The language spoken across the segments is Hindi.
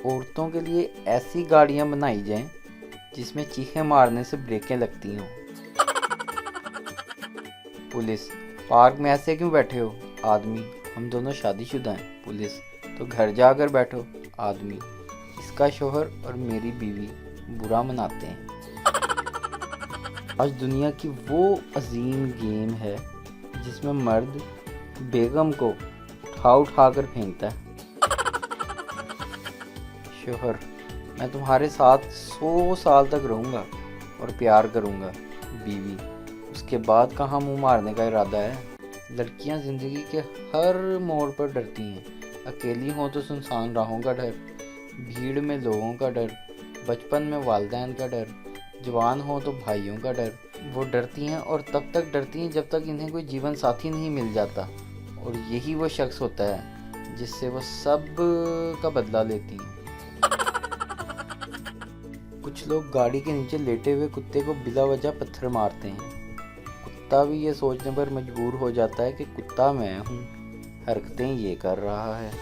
औरतों के लिए ऐसी गाड़ियां बनाई जाएं जिसमें चीखें मारने से ब्रेकें लगती हों। पुलिस, पार्क में ऐसे क्यों बैठे हो? आदमी, हम दोनों शादीशुदा हैं। पुलिस, तो घर जाकर बैठो। आदमी, इसका शोहर और मेरी बीवी बुरा मनाते हैं। आज दुनिया की वो अजीम गेम है जिसमें मर्द बेगम को उठा कर फेंकता है। शोहर, मैं तुम्हारे साथ 100 साल तक रहूँगा और प्यार करूँगा। बीवी, उसके बाद कहाँ मुंह मारने का इरादा है? लड़कियाँ ज़िंदगी के हर मोड़ पर डरती हैं। अकेली हों तो सुनसान राहों का डर, भीड़ में लोगों का डर, बचपन में वालिदैन का डर, जवान हो तो भाइयों का डर। वो डरती हैं और तब तक डरती हैं जब तक इन्हें कोई जीवन साथी नहीं मिल जाता, और यही वो शख्स होता है जिससे वो सब का बदला लेती हैं। कुछ लोग गाड़ी के नीचे लेटे हुए कुत्ते को बिला वजह पत्थर मारते हैं। कुत्ता भी ये सोचने पर मजबूर हो जाता है कि कुत्ता मैं हूँ, हरकतें ये कर रहा है।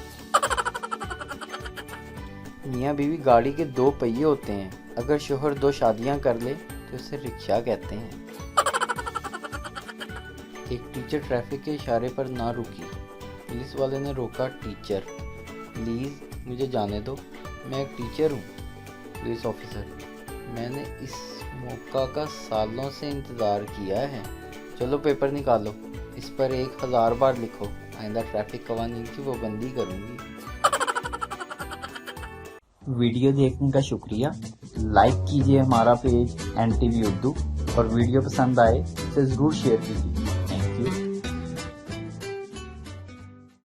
मियाँ बीवी गाड़ी के 2 पहिए होते हैं। अगर शोहर 2 शादियाँ कर ले तो उसे रिक्शा कहते हैं। एक टीचर ट्रैफिक के इशारे पर ना रुकी। पुलिस वाले ने रोका टीचर, प्लीज़ मुझे जाने दो, मैं एक टीचर हूँ। पुलिस ऑफिसर, मैंने इस मौका का सालों से इंतज़ार किया है। चलो पेपर निकालो, इस पर 1000 बार लिखो, आइंदा ट्रैफिक कवानीन की पाबंदी करूँगी। वीडियो देखने का शुक्रिया। लाइक कीजिए हमारा पेज NTV उर्दू और वीडियो पसंद आए तो ज़रूर शेयर कीजिए।